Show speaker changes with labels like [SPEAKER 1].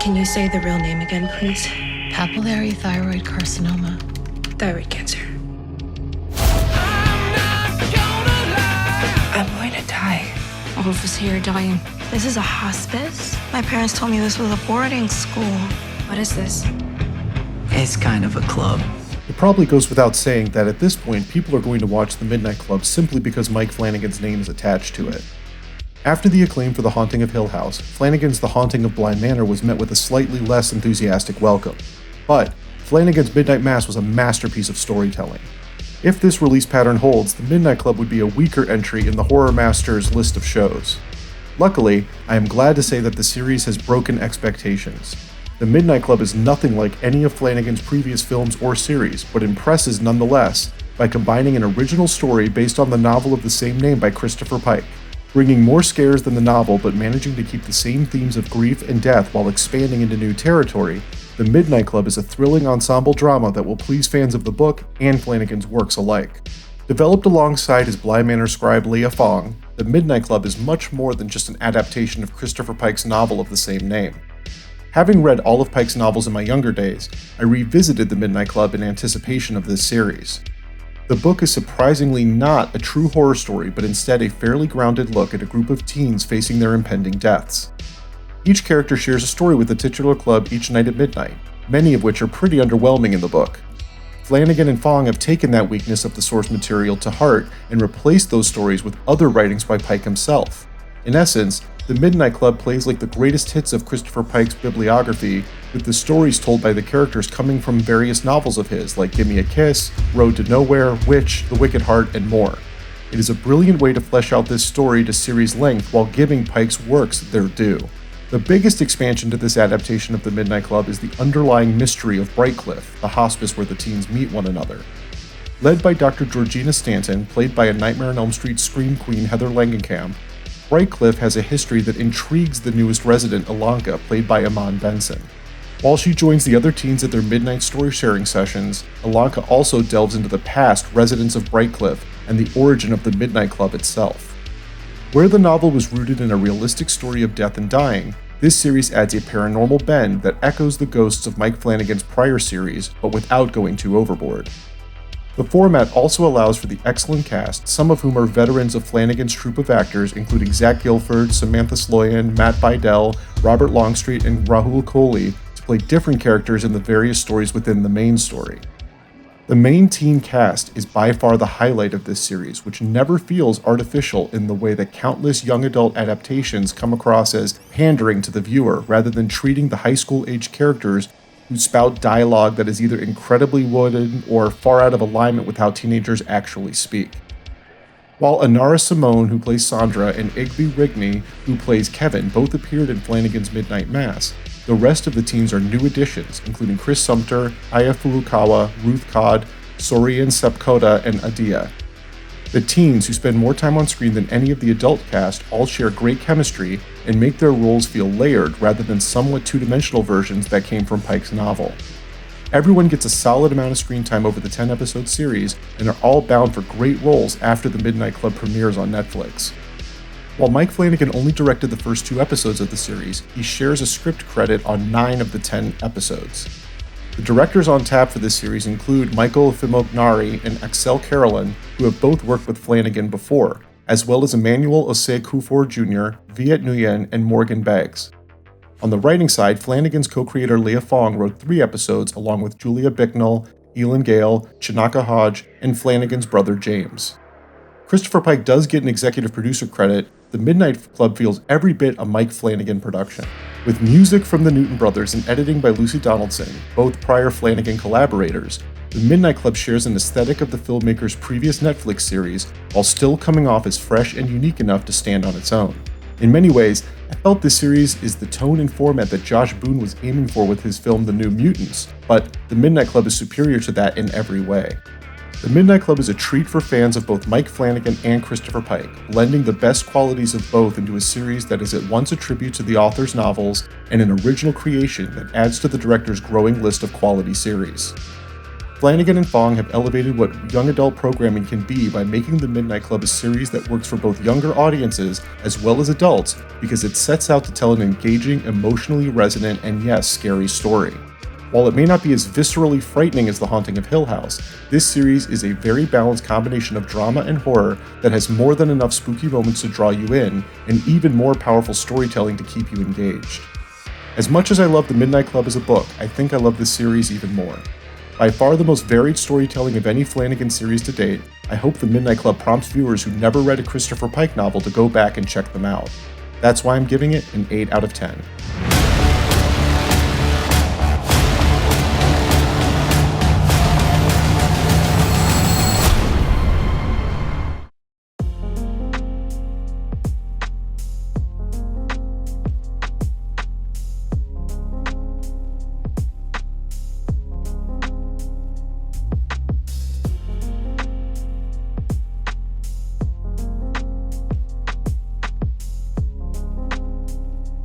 [SPEAKER 1] Can you say the real name again, please?
[SPEAKER 2] Papillary thyroid carcinoma.
[SPEAKER 1] Thyroid cancer. I'm going to die.
[SPEAKER 2] All of us here are dying.
[SPEAKER 1] This is a hospice? My parents told me this was a boarding school. What is this?
[SPEAKER 3] It's kind of a club.
[SPEAKER 4] It probably goes without saying that at this point, people are going to watch The Midnight Club simply because Mike Flanagan's name is attached to it. After the acclaim for The Haunting of Hill House, Flanagan's The Haunting of Bly Manor was met with a slightly less enthusiastic welcome. But Flanagan's Midnight Mass was a masterpiece of storytelling. If this release pattern holds, The Midnight Club would be a weaker entry in the Horror Master's list of shows. Luckily, I am glad to say that the series has broken expectations. The Midnight Club is nothing like any of Flanagan's previous films or series, but impresses nonetheless by combining an original story based on the novel of the same name by Christopher Pike, bringing more scares than the novel but managing to keep the same themes of grief and death while expanding into new territory. The Midnight Club is a thrilling ensemble drama that will please fans of the book and Flanagan's works alike. Developed alongside his Bly Manor scribe Leah Fong, The Midnight Club is much more than just an adaptation of Christopher Pike's novel of the same name. Having read all of Pike's novels in my younger days, I revisited The Midnight Club in anticipation of this series. The book is surprisingly not a true horror story, but instead a fairly grounded look at a group of teens facing their impending deaths. Each character shares a story with the titular club each night at midnight, many of which are pretty underwhelming in the book. Flanagan and Fong have taken that weakness of the source material to heart and replaced those stories with other writings by Pike himself. In essence, The Midnight Club plays like the greatest hits of Christopher Pike's bibliography, with the stories told by the characters coming from various novels of his, like Gimme a Kiss, Road to Nowhere, Witch, The Wicked Heart, and more. It is a brilliant way to flesh out this story to series length while giving Pike's works their due. The biggest expansion to this adaptation of The Midnight Club is the underlying mystery of Brightcliffe, the hospice where the teens meet one another. Led by Dr. Georgina Stanton, played by a Nightmare on Elm Street scream queen Heather Langenkamp, Brightcliffe has a history that intrigues the newest resident, Ilanka, played by Amon Benson. While she joins the other teens at their midnight story-sharing sessions, Ilanka also delves into the past residents of Brightcliffe and the origin of the Midnight Club itself. Where the novel was rooted in a realistic story of death and dying, this series adds a paranormal bend that echoes the ghosts of Mike Flanagan's prior series, but without going too overboard. The format also allows for the excellent cast, some of whom are veterans of Flanagan's troupe of actors, including Zach Gilford, Samantha Sloyan, Matt Bydell, Robert Longstreet, and Rahul Kohli, to play different characters in the various stories within the main story. The main teen cast is by far the highlight of this series, which never feels artificial in the way that countless young adult adaptations come across as pandering to the viewer, rather than treating the high school-aged characters who spout dialogue that is either incredibly wooden or far out of alignment with how teenagers actually speak. While Anara Simone, who plays Sandra, and Igby Rigney, who plays Kevin, both appeared in Flanagan's Midnight Mass, the rest of the teens are new additions, including Chris Sumter, Aya Furukawa, Ruth Codd, Sorian Sepkoda, and Adia. The teens, who spend more time on screen than any of the adult cast, all share great chemistry and make their roles feel layered rather than somewhat two-dimensional versions that came from Pike's novel. Everyone gets a solid amount of screen time over the 10-episode series and are all bound for great roles after the Midnight Club premieres on Netflix. While Mike Flanagan only directed the first 2 episodes of the series, he shares a script credit on 9 of the 10 episodes. The directors on tap for this series include Michael Fimognari and Axel Carolyn, who have both worked with Flanagan before, as well as Emmanuel Osei Kufor Jr., Viet Nguyen, and Morgan Beggs. On the writing side, Flanagan's co-creator Leah Fong wrote 3 episodes along with Julia Bicknell, Elin Gale, Chinaka Hodge, and Flanagan's brother James. Christopher Pike does get an executive producer credit. The Midnight Club feels every bit a Mike Flanagan production. With music from the Newton Brothers and editing by Lucy Donaldson, both prior Flanagan collaborators, The Midnight Club shares an aesthetic of the filmmaker's previous Netflix series while still coming off as fresh and unique enough to stand on its own. In many ways, I felt this series is the tone and format that Josh Boone was aiming for with his film The New Mutants, but The Midnight Club is superior to that in every way. The Midnight Club is a treat for fans of both Mike Flanagan and Christopher Pike, blending the best qualities of both into a series that is at once a tribute to the author's novels and an original creation that adds to the director's growing list of quality series. Flanagan and Fong have elevated what young adult programming can be by making The Midnight Club a series that works for both younger audiences as well as adults because it sets out to tell an engaging, emotionally resonant, and yes, scary story. While it may not be as viscerally frightening as The Haunting of Hill House, this series is a very balanced combination of drama and horror that has more than enough spooky moments to draw you in, and even more powerful storytelling to keep you engaged. As much as I love The Midnight Club as a book, I think I love this series even more. By far the most varied storytelling of any Flanagan series to date, I hope The Midnight Club prompts viewers who never read a Christopher Pike novel to go back and check them out. That's why I'm giving it an 8 out of 10.